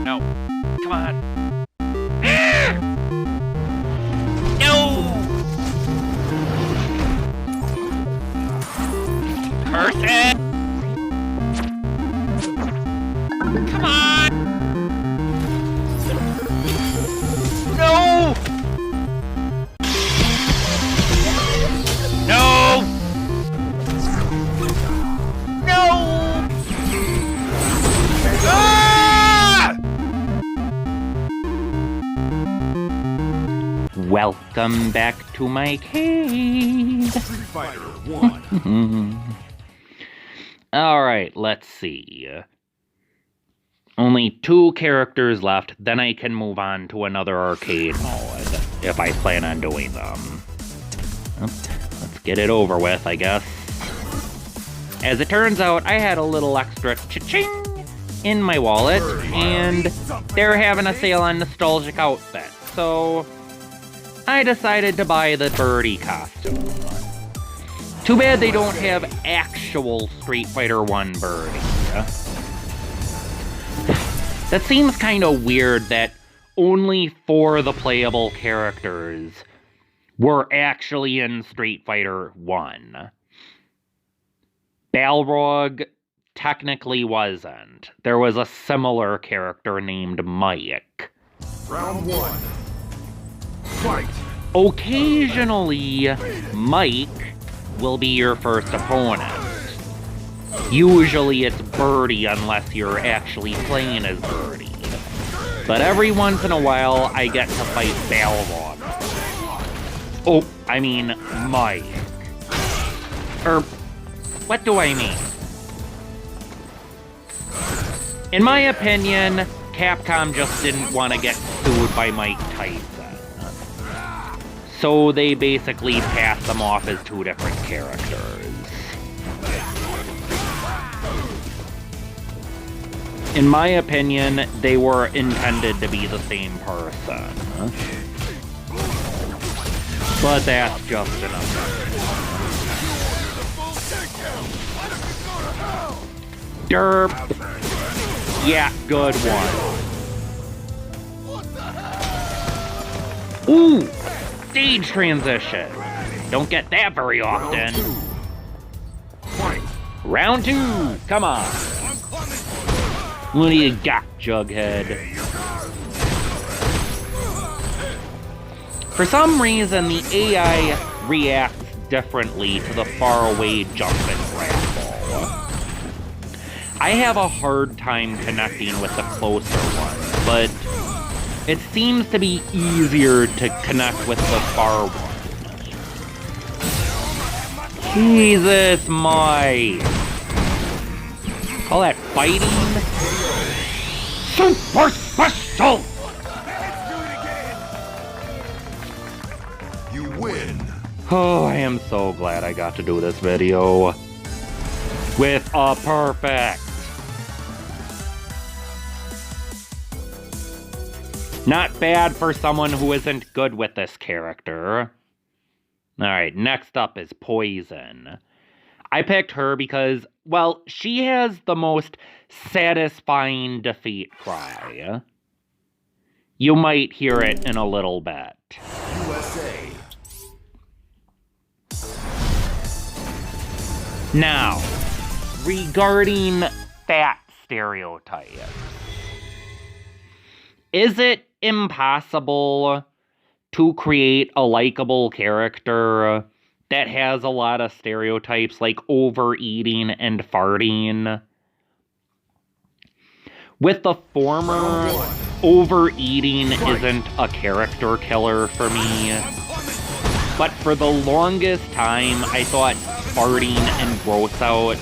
No. Come on. Ah! No! Curse it! Come on! No! No! No! Ah! Welcome back to my cave. Street Fighter 1. Alright, let's see. Only 2 characters left, then I can move on to another arcade mode, if I plan on doing them. Let's get it over with, I guess. As it turns out, I had a little extra cha-ching in my wallet, and they're having a sale on nostalgic outfits, so I decided to buy the Birdie costume. Too bad they don't have actual Street Fighter 1 Birdie. That seems kinda weird that only 4 of the playable characters were actually in Street Fighter 1. Balrog technically wasn't. There was a similar character named Mike. Round 1. Fight! Occasionally, Mike will be your first opponent. Usually it's Birdie unless you're actually playing as Birdie. But every once in a while, I get to fight Balrog. Oh, I mean Mike. What do I mean? In my opinion, Capcom just didn't want to get sued by Mike Tyson. So they basically passed them off as 2 different characters. In my opinion, they were intended to be the same person. But that's just an opinion. Derp! Yeah, good one. Ooh! Stage transition! Don't get that very often. Round 2! Come on! What do you got, Jughead? For some reason, the AI reacts differently to the faraway jump and grapple. I have a hard time connecting with the closer ones, but it seems to be easier to connect with the far one. Jesus, Mike! Call that fighting? Super special! You win. Oh, I am so glad I got to do this video with a perfect. Not bad for someone who isn't good with this character. Alright, next up is Poison. I picked her because, well, she has the most satisfying defeat cry. You might hear it in a little bit. USA. Now, regarding fat stereotypes, is it impossible to create a likable character that has a lot of stereotypes like overeating and farting? With the former, overeating isn't a character killer for me, but for the longest time I thought farting and gross out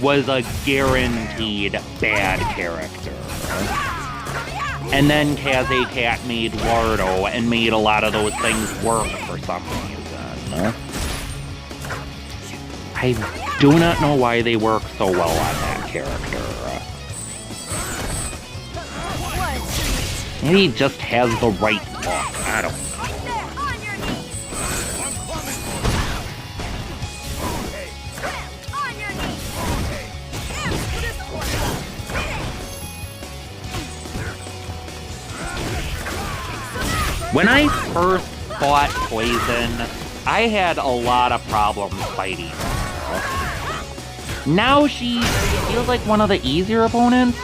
was a guaranteed bad character. And then Kaze Cat made Lardo and made a lot of those things work for some reason. I do not know why they work so well on that character. Maybe he just has the right look. I don't know. When I first fought Poison, I had a lot of problems fighting her. Now she feels like one of the easier opponents.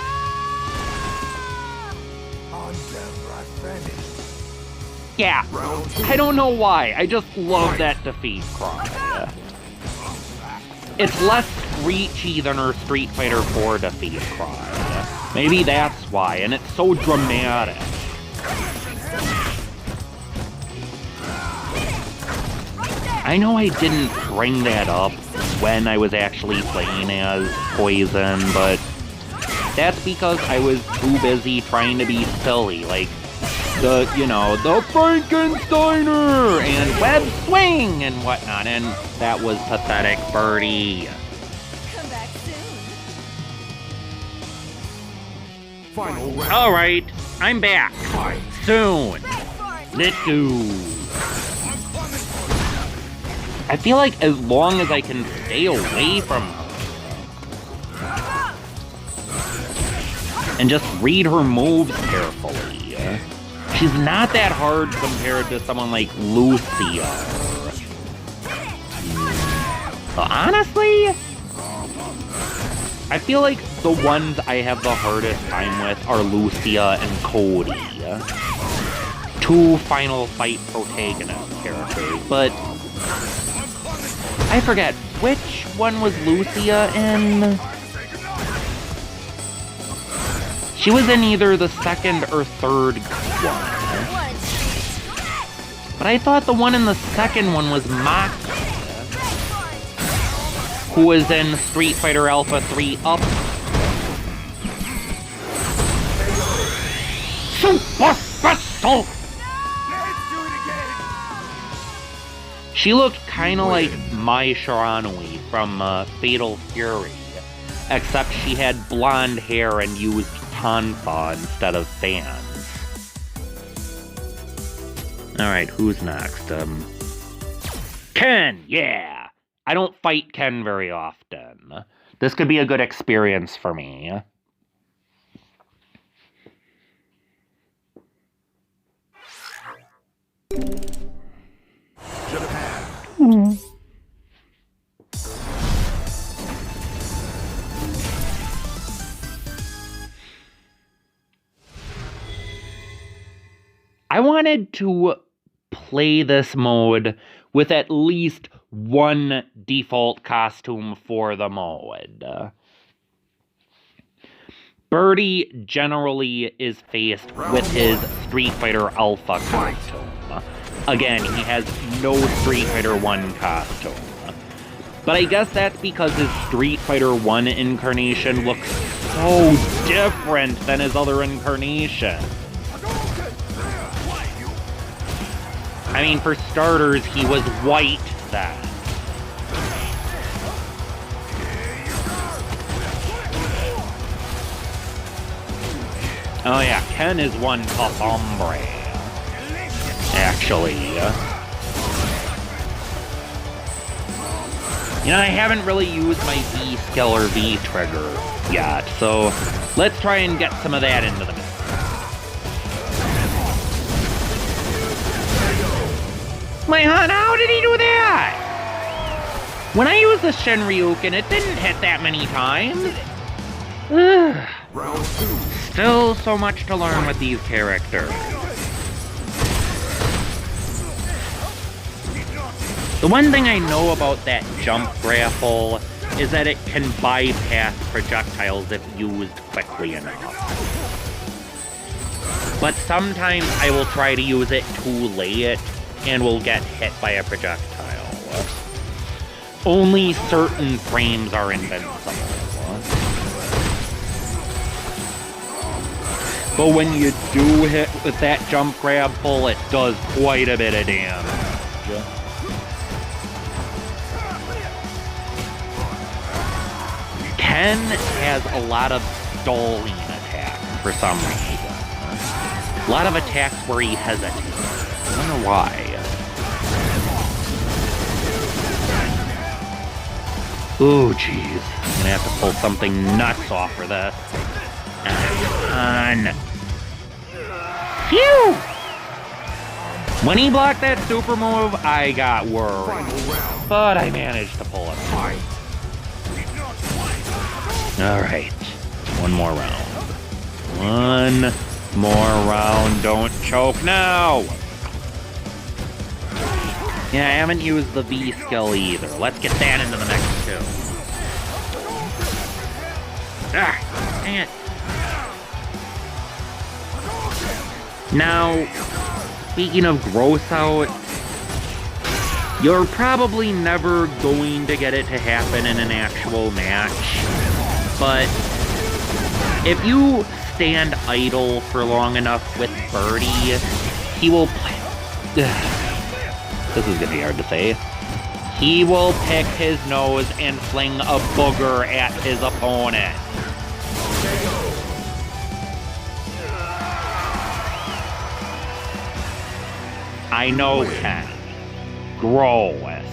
Yeah, I don't know why. I just love that defeat cry. It's less screechy than her Street Fighter 4 defeat cry. Maybe that's why, and it's so dramatic. I know I didn't bring that up when I was actually playing as Poison, but that's because I was too busy trying to be silly, like the Frankensteiner and web swing and whatnot, and that was pathetic, Birdie. Come back soon. Final round. Alright, I'm back. Soon. Let's go. I feel like as long as I can stay away from her and just read her moves carefully, she's not that hard compared to someone like Lucia. But honestly, I feel like the ones I have the hardest time with are Lucia and Cody. Two Final Fight protagonist characters, but I forget, which one was Lucia in? She was in either the second or third one. But I thought the one in the second one was Maka, who was in Street Fighter Alpha 3 Up. Super Special! She looked kinda like Mai Shiranui from Fatal Fury, except she had blonde hair and used tonfa instead of fans. Alright, who's next? Ken, yeah! I don't fight Ken very often. This could be a good experience for me. Japan. I wanted to play this mode with at least one default costume for the mode. Birdie generally is faced with his Street Fighter Alpha costume. Again, he has no Street Fighter 1 costume. But I guess that's because his Street Fighter 1 incarnation looks so different than his other incarnation. I mean, for starters, he was white then. Oh yeah, Ken is one tough hombre. Actually. You know, I haven't really used my V skill or V trigger yet, so let's try and get some of that into the mix. My hun, how did he do that? When I used the Shinryuken, it didn't hit that many times. Ugh. Round 2. Still so much to learn with these characters. The one thing I know about that jump grapple is that it can bypass projectiles if used quickly enough. But sometimes I will try to use it too late and will get hit by a projectile. Only certain frames are invincible. But when you do hit with that jump grab pull, it does quite a bit of damage. Ken has a lot of stalling attacks for some reason. A lot of attacks where he hesitates. I wonder why. Ooh, jeez. I'm gonna have to pull something nuts off for this. Come on. Phew! When he blocked that super move, I got worried. Final round. But I managed to pull it off. Fight. Alright. One more round. One more round. Don't choke now! Yeah, I haven't used the V skill either. Let's get that into the next two. Ah, dang it. Now, speaking of gross out, you're probably never going to get it to happen in an actual match, but if you stand idle for long enough with Birdie, he will play. This is gonna be hard to say. He will pick his nose and fling a booger at his opponent. I know, Ken. Gross.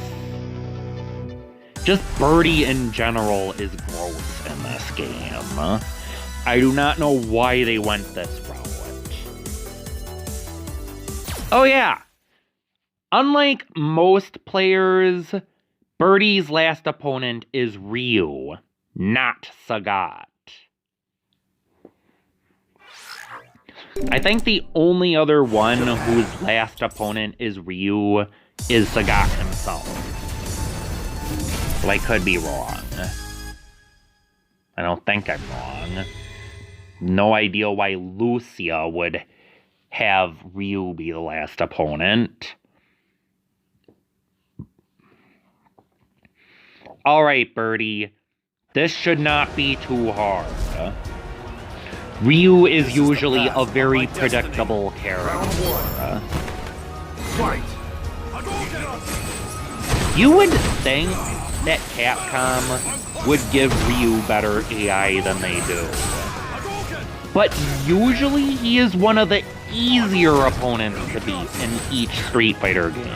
Just Birdie in general is gross in this game. I do not know why they went this route. Oh yeah. Unlike most players, Birdie's last opponent is Ryu, not Sagat. I think the only other one whose last opponent is Ryu is Sagat himself. But I could be wrong. I don't think I'm wrong. No idea why Lucia would have Ryu be the last opponent. Alright, Birdie. This should not be too hard. Ryu is usually a very predictable character. Fight. You would think that Capcom would give Ryu better AI than they do. But usually he is one of the easier opponents to beat in each Street Fighter game.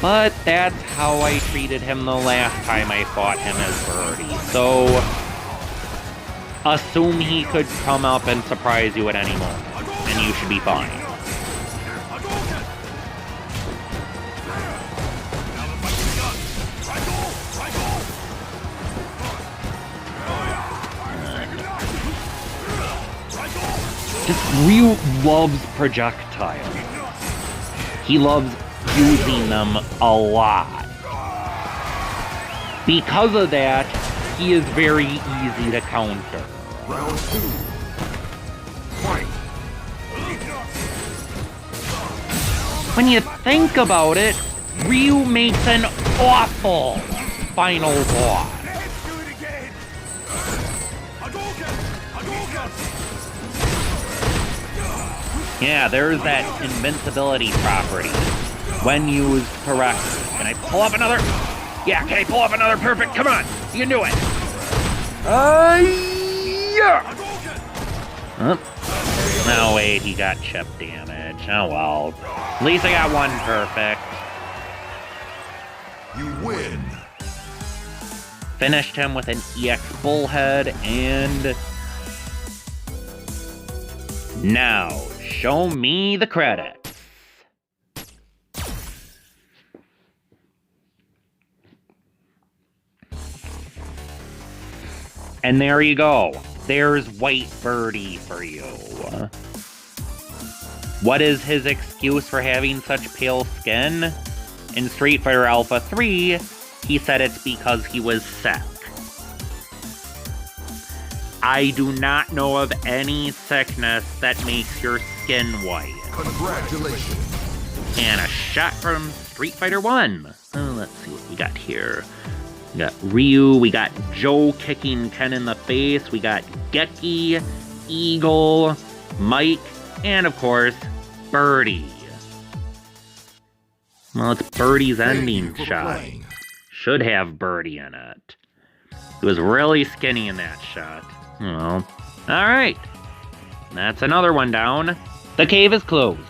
But that's how I treated him the last time I fought him as Birdie. So assume he could come up and surprise you at any moment, and you should be fine. Just Ryu loves projectiles. He loves using them a lot. Because of that, he is very easy to counter. Round 2. Fight. When you think about it, Ryu makes an awful final boss. Yeah, there's that invincibility property when used correctly. Can I pull up another? Yeah, can I pull up another perfect? Come on, you can do it. Yeah. No, wait, he got chip damage. Oh well. At least I got one perfect. You win. Finished him with an EX Bullhead, and now show me the credits. And there you go. There's White Birdie for you. What is his excuse for having such pale skin? In Street Fighter Alpha 3, he said it's because he was sick. I do not know of any sickness that makes your skin white. Congratulations. And a shot from Street Fighter 1. Oh, let's see what we got here. We got Ryu, we got Joe kicking Ken in the face, we got Geki, Eagle, Mike, and of course, Birdie. Well, it's Birdie's ending shot. Playing. Should have Birdie in it. He was really skinny in that shot. Well, alright. That's another one down. The cave is closed.